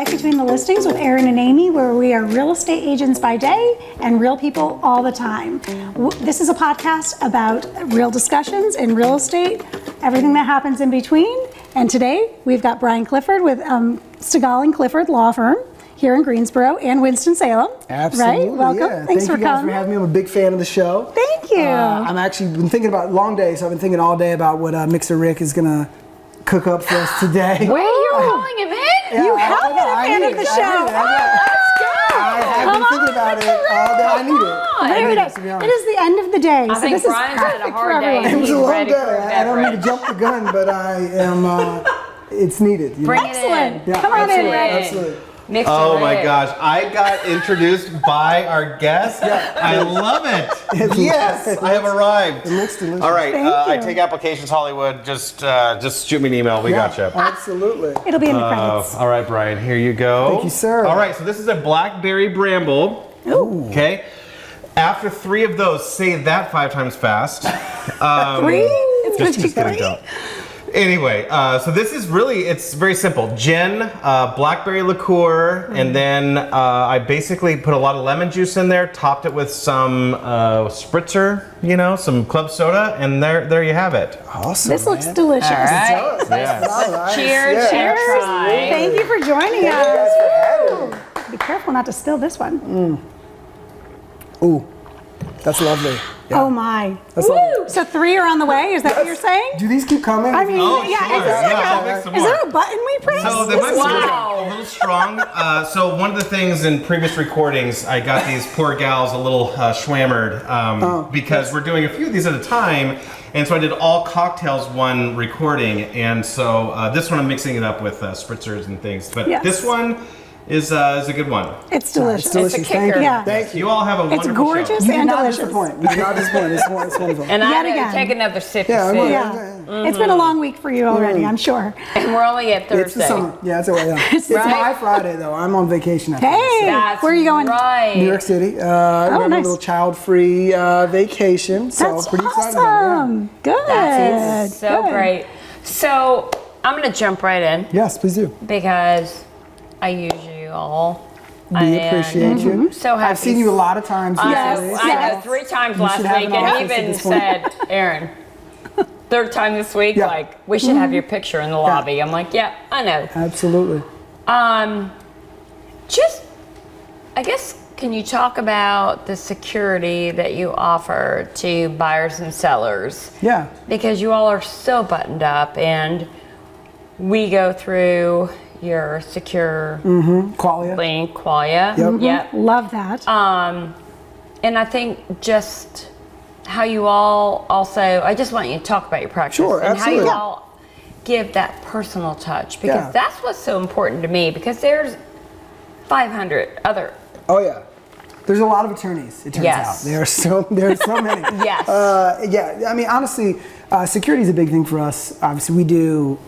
Life Between the Listings with Aaron and Amy, where we are real estate agents by day and real people all the time. This is a podcast about real discussions in real estate, everything that happens in between. And today we've got Brian Clifford with Stegall Clifford Law Firm here in Greensboro and Winston-Salem. Absolutely. Right? Welcome. Yeah. Thanks for Thank you guys coming. for having me. I'm a big fan of the show. Thank you. I'm actually been thinking about long days, so I've been thinking all day about what Mixer Rick is gonna cook up for us today. Wait, you're calling him in? Yeah, You have been a fan of the show. I have been thinking about it all day. I need it. There it is. It is the end of the day, I so think this is Brian's had a perfect for hard day. everyone. It was a He's long ready day. for a I don't mean beverage. to jump the gun, but I am. It's needed. You know? Bring it Excellent. in. Yeah, Come on in, absolutely, Rick. absolutely. Mixer Oh my Rick. gosh, I got introduced by our guest. I love it. Yes, I have arrived. It looks delicious. All right, Thank I you. take applications, Hollywood. Just shoot me an email. We got you. Absolutely. It'll be in the credits. All right, Brian, here you go. Thank you, sir. All right, so this is a blackberry bramble. Ooh. Okay. After 3 of those, say that 5 times fast. 3? It's Just just kidding, don't. Anyway, so this is really, it's very simple. Gin, blackberry liqueur, and then I basically put a lot of lemon juice in there, topped it with some spritzer, you know, some club soda, and there you have it. Awesome. This looks man. delicious. All right. Yes. Nice. Cheers. Yeah, Cheers. absolutely. Thank you for joining Thank you guys us. for having me. Be careful not to spill this one. Ooh, that's lovely. Yeah. Oh my. That's lovely. So 3 are on the way? Is that what you're saying? Do these keep coming? I mean, Oh, yeah. sure. Is this Yeah, like I'll make some is more. there a button we press? So they This might is be weird. Wow. a little strong. So one of the things in previous recordings, I got these poor gals a little schwammered because we're doing a few of these at a time. And so I did all cocktails one recording. And so this one I'm mixing it up with spritzers and things. But Yes. this one is a good one. It's delicious. It's delicious. kicker. Thank you. Yeah. Thank you. You all have a It's wonderful gorgeous show. You do and not delicious. disappoint. You do not disappoint. It's wonderful. And I Yet know, again. take another sip. Yeah, of well, soup. Yeah. It's been a long week for you already, I'm sure. And we're only at It's the Thursday. summer. Yeah, it's a way. It's Right? my Friday though. I'm on vacation. After this. Hey, That's where are you going? Right. New York City. We're on nice. a little child-free vacation. So That's pretty excited about it. awesome. Good. That's so Good. great. So I'm going to jump right in Yeah. Yes, please do. because I use you all. We And appreciate you. So happy. I've seen you a lot of times I recently. know, so- I know, 3 times You last should have week, an and office he at even this point. said, Aaron, 3rd time this week, Yeah. like, we should have your picture in the lobby. I'm like, yeah, I know. Absolutely. Just, I guess, can you talk about the security that you offer to buyers and sellers? Yeah. Because you all are so buttoned up, and we go through your secure Qualia. link, Qualia. Yep. Yep. Love that. And I think just how you all also, I just want you to talk about your practice Sure, and how you absolutely. all give that personal touch, because Yeah. that's what's so important to me, because there's 500 other. Oh yeah. There's a lot of attorneys. It turns Yes. out there are so many. Yes. Yeah. I mean, honestly, security is a big thing for us. Obviously, we do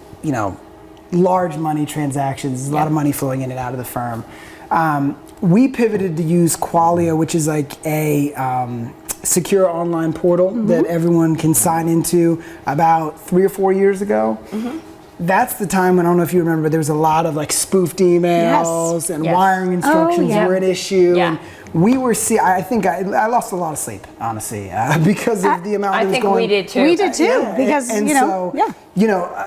large money transactions. There's a lot of money flowing in and out of the firm. We pivoted to use Qualia, which is like a secure online portal that everyone can sign into about 3 or 4 years ago. That's the time when, I don't know if you remember, but there was a lot of like spoofed emails and Yes. wiring instructions yeah. were an issue. Yeah. And we were I think I lost a lot of sleep, honestly, because of the amount I that was think going. we did too. We did too, Yeah, because, and so,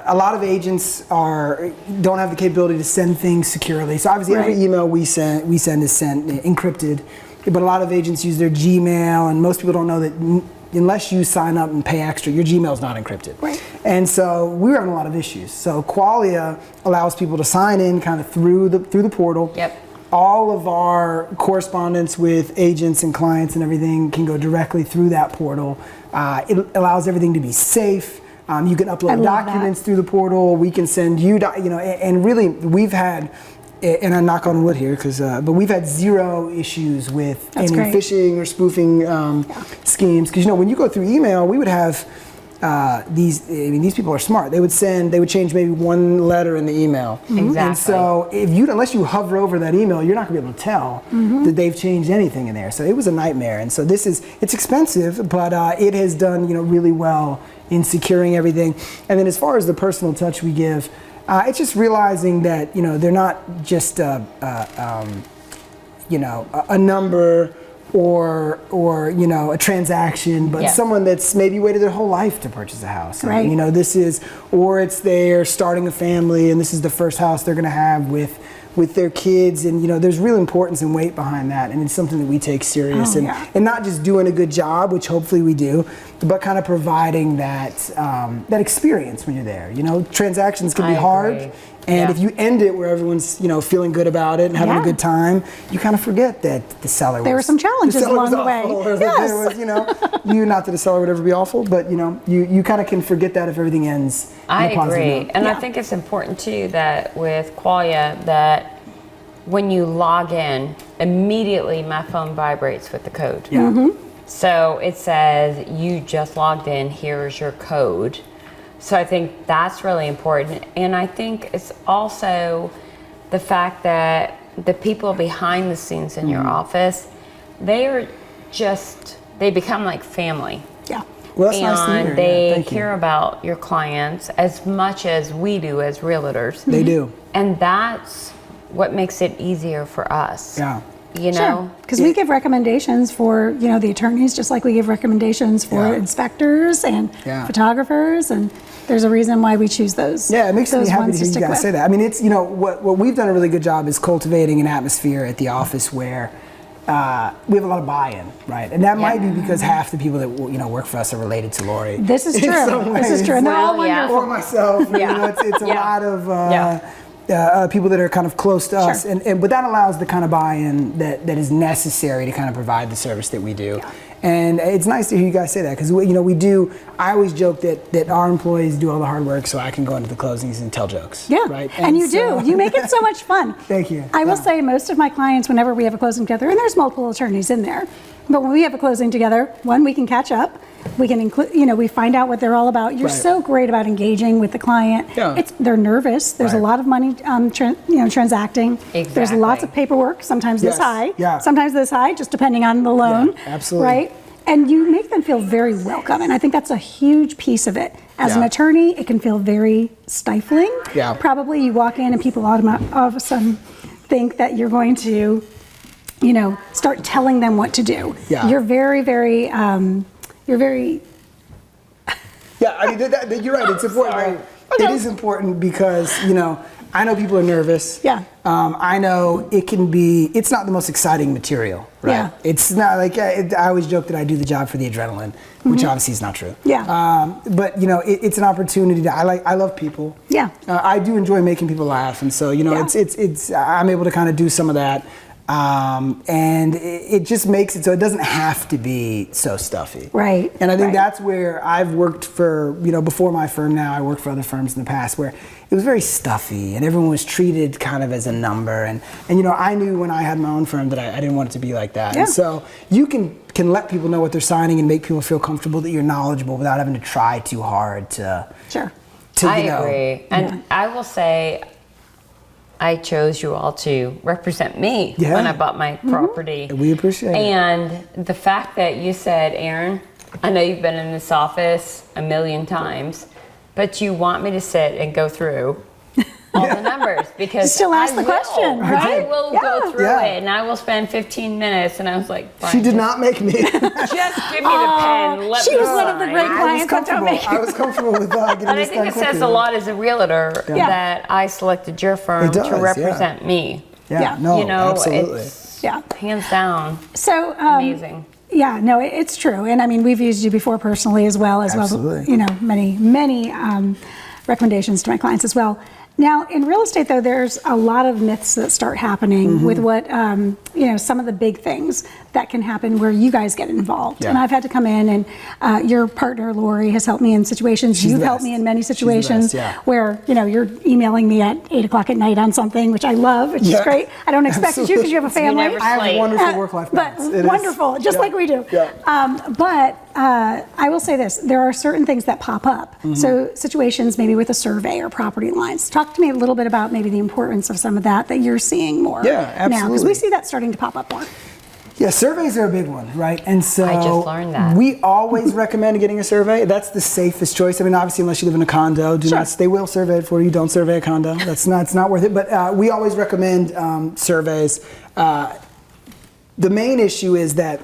a lot of agents don't have the capability to send things securely. So obviously every Right. email we send is sent encrypted, but a lot of agents use their Gmail, and most people don't know that unless you sign up and pay extra, your Gmail is not encrypted. Right. And so we were having a lot of issues. So Qualia allows people to sign in kind of through the portal. Yep. All of our correspondence with agents and clients and everything can go directly through that portal. It allows everything to be safe. You can I upload love documents through the portal. We can send you, and really we've had, and I knock on wood here, but we've had 0 issues with That's any great. phishing or spoofing schemes. Because when you go through email, we would have these people are smart. They would change maybe 1 letter in the email. Exactly. And so unless you hover over that email, you're not gonna be able to tell that they've changed anything in there. So it was a nightmare. And so it's expensive, but it has done really well in securing everything. And then as far as the personal touch we give, It's just realizing that, they're not just a number or a transaction, but someone that's maybe waited their whole life to purchase a house. Right. And, or it's they're starting a family and this is the first house they're going to have with their kids, and there's real importance and weight behind that, and it's something that we take serious, and not just doing a good job, which hopefully we do, but kind of providing that that experience when you're there. Transactions can be hard, and if you end it where everyone's feeling good about it and having a good time, you kind of forget that the seller There were some challenges along the way. Yes. Not that the seller would ever be awful, but you kind of can forget that if everything ends. I in a positive agree. note. And I think it's important too that with Qualia that when you log in, immediately my phone vibrates with the code. Yeah. So it says you just logged in, here's your code. So I think that's really important. And I think it's also the fact that the people behind the scenes in your office, they become like family. Yeah. Well, that's nice to hear. And they Thank you. care about your clients as much as we do as realtors. They do. And that's what makes it easier for us. Yeah. Sure, because we give recommendations for the attorneys, just like we give recommendations for inspectors and photographers, and there's a reason why we choose those. Yeah, it makes me happy to hear you stick guys with. say that. I mean, it's what we've done a really good job is cultivating an atmosphere at the office where we have a lot of buy-in, right? And that might be because half the people that work for us are related to Lori. This is true. This is true, and they're all wonderful. Or myself. It's a lot of people that are kind of close to us, but that allows the kind of buy-in that is necessary to kind of provide the service that we do. Yeah. And it's nice to hear you guys say that because we do. I always joke that our employees do all the hard work so I can go into the closings and tell jokes. Yeah, right. And you do. You make it so much fun. Thank you. I will say most of my clients, whenever we have a closing together, and there's multiple attorneys in there, but when we have a closing together, one, we can catch up. We can include, we find out what they're all about. You're so great about engaging with the client. Yeah. They're nervous. There's a lot of money, transacting. Exactly. There's lots of paperwork. Sometimes this high. Yeah. Sometimes this high, just depending on the loan. Yeah, absolutely. Right. And you make them feel very welcome, and I think that's a huge piece of it. As an attorney, it can feel very stifling. Yeah. Probably you walk in and people all of a sudden think that you're going to, start telling them what to do. Yeah. You're very, very, you're very. Yeah, I mean, you're right. It's important. Right? It is important because, I know people are nervous. Yeah. I know it's not the most exciting material, right? Yeah. It's not like, I always joke that I do the job for the adrenaline, which obviously is not true. Yeah. But, it's an opportunity I love people. Yeah. I do enjoy making people laugh. And so, I'm able to kind of do some of that. And it just makes it so it doesn't have to be so stuffy. Right. And I think that's where I've worked for, before my firm now, I worked for other firms in the past where it was very stuffy and everyone was treated kind of as a number. And I knew when I had my own firm that I didn't want it to be like that. Yeah. And so you can let people know what they're signing and make people feel comfortable that you're knowledgeable without having to try too hard to. Sure. I agree. And I will say, I chose you all to represent me when I bought my property. We appreciate it. And the fact that you said, Aaron, I know you've been in this office a million times, but you want me to sit and go through all the numbers because Still ask the question, right? I will go through it and I will spend 15 minutes. And I was like, Brian, She did not make me. just give me the pen. Let She me was one of the sign. great clients that don't make I was comfortable with getting But I this think done it says quickly. a lot as a realtor that I selected your firm It does, to represent me. Yeah, no, absolutely. It's Yeah. hands down So, amazing. yeah, no, it's true. And I mean, we've used you before personally as well Absolutely. many recommendations to my clients as well. Now, in real estate, though, there's a lot of myths that start happening with what, some of the big things that can happen where you guys get involved. Yeah. And I've had to come in and your partner, Lori, has helped me in situations. She's You've the helped best. me in many She's the situations best, yeah. where, you're emailing me at 8 o'clock at night on something, which I love, which is great. I don't expect it to because you have a family. never I have a Slate. wonderful work-life But balance. It is- wonderful, just like we do. Yeah. But I will say this, there are certain things that pop up. So situations maybe with a survey or property lines. Talk to me a little bit about maybe the importance of some of that you're seeing more Yeah, now. Because absolutely. we see that starting to pop up more. Yeah, surveys are a big one, right? And so I just learned that. we always recommend getting a survey. That's the safest choice. I mean, obviously, unless you live in a condo, they will survey it for you. Don't survey a condo. It's not worth it. But we always recommend surveys. The main issue is that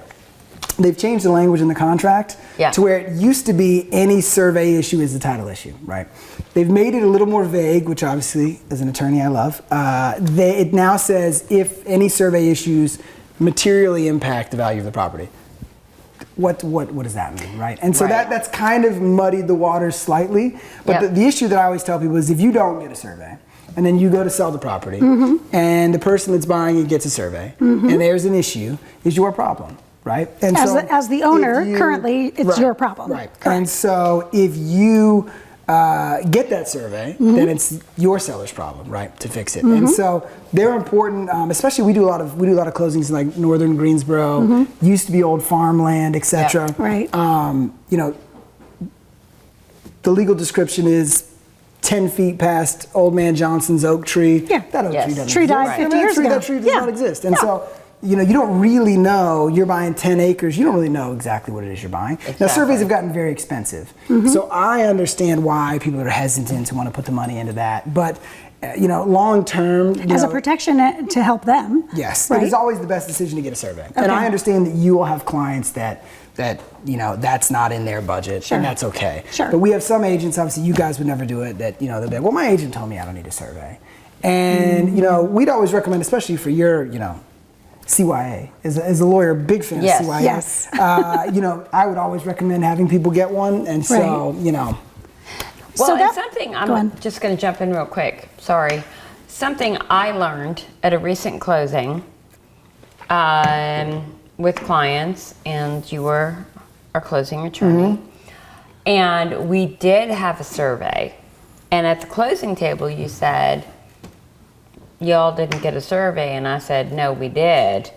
they've changed the language in the contract to where it used to be any survey issue is a title issue, right? They've made it a little more vague, which obviously, as an attorney, I love. It now says if any survey issues materially impact the value of the property. What does that mean, right? And so that's kind of muddied the waters slightly. But the issue that I always tell people is if you don't get a survey, and then you go to sell the property, and the person that's buying it gets a survey, and there's an issue, is your problem. Right? And as the owner, currently, it's your problem. Right. And so if you get that survey, then it's your seller's problem, right, to fix it. And so they're important, especially we do a lot of closings in like northern Greensboro, used to be old farmland, etc. Right. You know, the legal description is 10 feet past Old Man Johnson's oak tree. Yeah. That oak tree doesn't Tree died exist. 50 years ago. That tree does not exist. And so you know, you don't really know, you're buying 10 acres, you don't really know exactly what it is you're buying. Now, surveys have gotten very expensive. So I understand why people are hesitant to want to put the money into that. But, you know, long term. As a protection to help them. Yes. Right? It is always the best decision to get a survey. And I understand that you will have clients that you know, that's not in their budget, and that's okay. Sure. But we have some agents, obviously you guys would never do it, that, you know, they'll be like, well, my agent told me I don't need a survey. And, you know, we'd always recommend, especially for your, you know, CYA. As a lawyer, big fan of CYA. Yes. You know, I would always recommend having people get one, and so, you know. Well, So and something, I'm just going to jump in real quick, sorry. Something I learned at a recent closing with clients, and you were our closing attorney, and we did have a survey. And at the closing table, you said, y'all didn't get a survey, and I said, no, we did.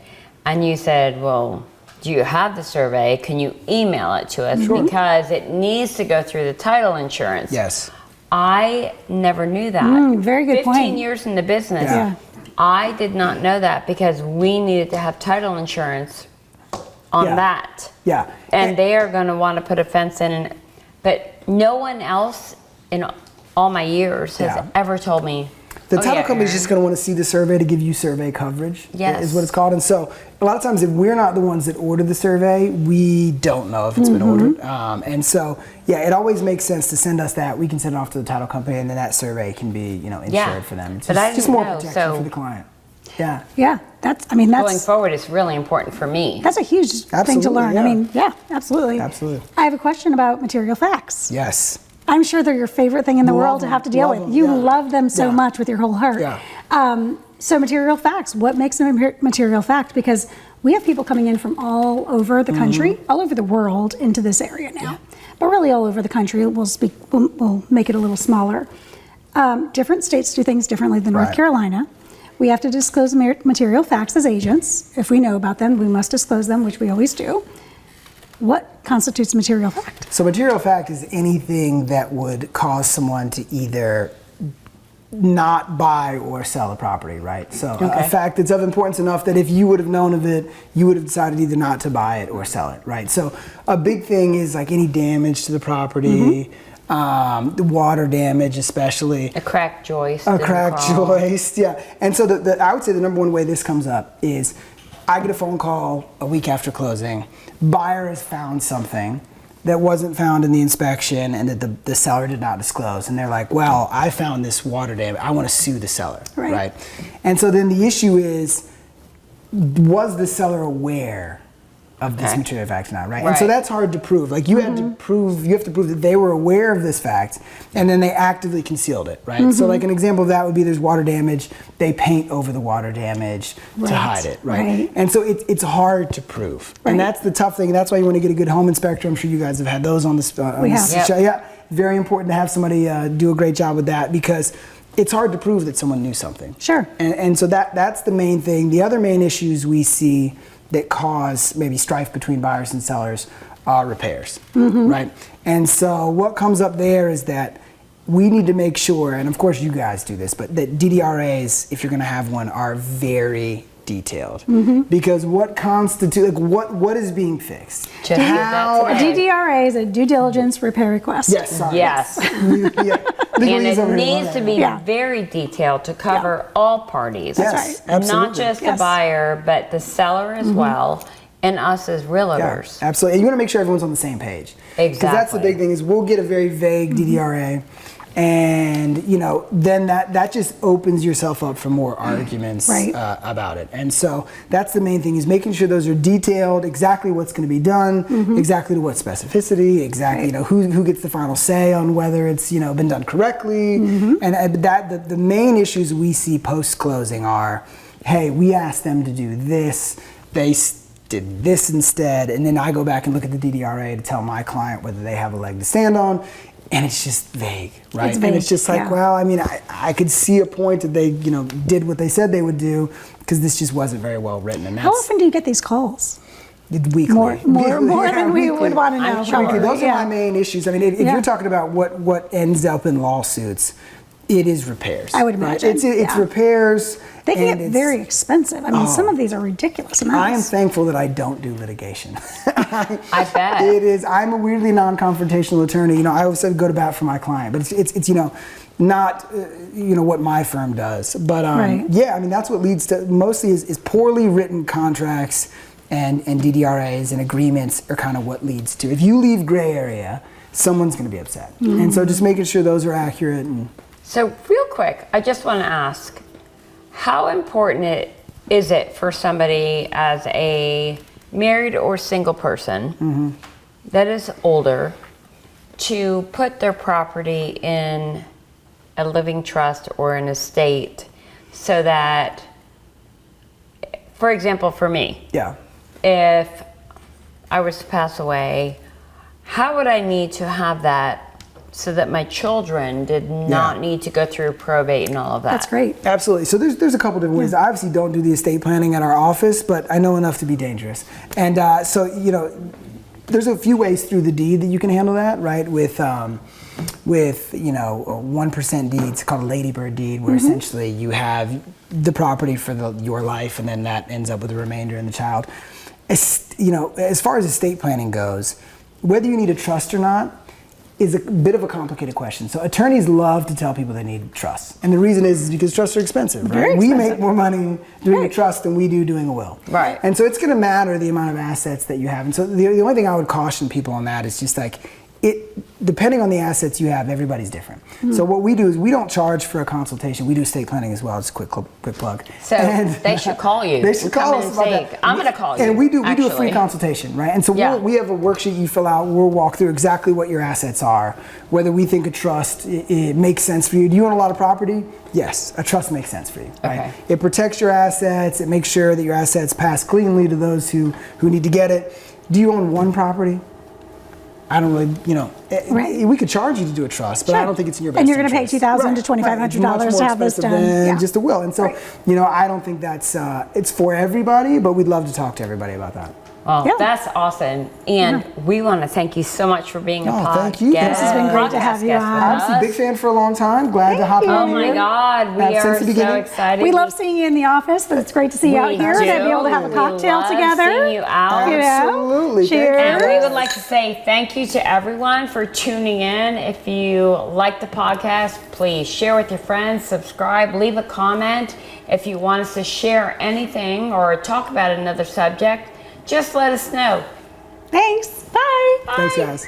And you said, well, do you have the survey? Can you email it to us? Because it needs to go through the title insurance. Yes. I never knew that. Very good 15 point. years in the business. Yeah. I did not know that because we needed to have title insurance on that. Yeah. And they are going to want to put a fence in. But no one else in all my years has ever told me, the title company's just going to want to see the survey to give you survey coverage, is what it's called. And so a lot of times if we're not the ones that order the survey, we don't know if it's been ordered. And so, it always makes sense to send us that. We can send it off to the title company, and then that survey can be, you know, insured for them. It's just more protection for the client. Yeah. Yeah, that's going forward is really important for me. That's a huge thing to learn. Yeah. I mean, absolutely. Absolutely. I have a question about material facts. Yes. I'm sure they're your favorite thing in the world to have to deal with. You love them so much with your whole heart. Yeah. So material facts, what makes a material fact? Because we have people coming in from all over the country, all over the world into this area now. But really all over the country. We'll make it a little smaller. Different states do things differently than North Carolina. We have to disclose material facts as agents. If we know about them, we must disclose them, which we always do. What constitutes material fact? So material fact is anything that would cause someone to either not buy or sell a property, right? So a fact that's of importance enough that if you would have known of it, you would have decided either not to buy it or sell it, right? So a big thing is like any damage to the property, the water damage especially. A cracked joist. A cracked joist, And so I would say the number one way this comes up is I get a phone call a week after closing. Buyer has found something that wasn't found in the inspection and that the seller did not disclose. And they're like, well, I found this water damage. I want to sue the seller, right? And so then the issue is, was the seller aware of this material fact or not, right? And so that's hard to prove. Like you have to prove that they were aware of this fact and then they actively concealed it, right? So like an example of that would be there's water damage, they paint over the water damage to hide it, right? And so it's hard to prove. And that's the tough thing. That's why you want to get a good home inspector. I'm sure you guys have had those on this show. Yeah, very important to have somebody do a great job with that because it's hard to prove that someone knew something. Sure. And so that's the main thing. The other main issues we see that cause maybe strife between buyers and sellers are repairs, right? And so what comes up there is that we need to make sure, and of course you guys do this, but that DDRAs, if you're gonna have one, are very detailed. Because what constitutes, like what is being fixed? Just did that A today. DDRA is a due diligence repair request. Yes, sorry. Yes. Yeah. And Legalese over it here. needs to be Yeah. very detailed to cover all parties. Yes, right. absolutely. Not just the Yes. buyer, but the seller as well, and us as Yeah, realtors. absolutely. And you want to make sure everyone's on the same page. Because that's the Exactly. big thing is we'll get a very vague DDRA, and then that just opens yourself up for more arguments Right. about it. And so that's the main thing is making sure those are detailed, exactly what's going to be done, exactly to what specificity, exactly who gets the final say on whether it's been done correctly. And the main issues we see post closing are, hey, we asked them to do this, they did this instead, and then I go back and look at the DDRA to tell my client whether they have a leg to stand on, and it's just vague, right? It's vague, and it's just like, yeah. well, I mean, I could see a point that they, did what they said they would do, because this just wasn't very well written, and How that's often do you get these calls? weekly. More Yeah, than we weekly. would want to know. I'm sure. Weekly. Those are Yeah. my main issues. I mean, if Yeah. you're talking about what ends up in lawsuits, it is repairs. I would right? imagine, It's yeah. repairs. They can and get it's- very expensive. I mean, some of these are ridiculous amounts. I am thankful that I don't do litigation. I bet. It is. I'm a weirdly non-confrontational attorney. I always said go to bat for my client, but it's not what my firm does. But Right. yeah, I mean that's what leads to mostly is poorly written contracts and DDRAs and agreements are kind of what leads to. If you leave gray area, someone's going to be upset, and so just making sure those are accurate and. So, real quick, I just want to ask, how important is it for somebody as a married or single person that is older to put their property in a living trust or an estate so that, for example, for me, Yeah. if I was to pass away, how would I need to have that so that my children did not Yeah. need to go through probate and all of that? That's great. Absolutely. So there's a couple different ways. I obviously don't do the estate planning at our office, but I know enough to be dangerous. And so there's a few ways through the deed that you can handle that, right? With a 1% deed, it's called a ladybird deed, where essentially you have the property for your life, and then that ends up with the remainder and the child. As far as estate planning goes, whether you need a trust or not is a bit of a complicated question. So attorneys love to tell people they need trusts. And the reason is because trusts are expensive, right? Very We expensive. make more money doing a Right. trust than we do doing a will. Right. And so it's going to matter the amount of assets that you have. And so the only thing I would caution people on that is just like, depending on the assets you have, everybody's different. So what we do is we don't charge for a consultation. We do estate planning as well. It's a quick plug. So they should call you. They should and call come us and about say, that. I'm going to call you. And we do a free actually. consultation, right? And so Yeah. we have a worksheet you fill out. We'll walk through exactly what your assets are, whether we think a trust it makes sense for you. Do you own a lot of property? Yes, a trust makes sense for you, right? Okay. It protects your assets. It makes sure that your assets pass cleanly to those who need to get it. Do you own one property? I don't really, Right. we could charge you to do a trust, but I Sure. don't think it's in your best And you're gonna pay interest. $2,000 to Right, $2,500 It's to much have more this expensive done. than Yeah. just a will. And so, Right. I don't think that's, it's for everybody, but we'd love to talk to everybody about that. Well, Yeah. that's awesome. And we want to thank you so much for being a Oh, podcast. thank you. This has been great to have you guest with on. Obviously, us. big fan for a long time. Glad to hop you. on Oh my here. God, we Since are the so beginning. excited. We love seeing you in the office, but it's great to see you out We here do. and be able to have a We cocktail love together. seeing you out. You know? Absolutely. Thank you. Cheers. And we would like to say thank you to everyone for tuning in. If you like the podcast, please share with your friends, subscribe, leave a comment. If you want us to share anything or talk about another subject, just let us know. Thanks. Bye. Thanks, guys.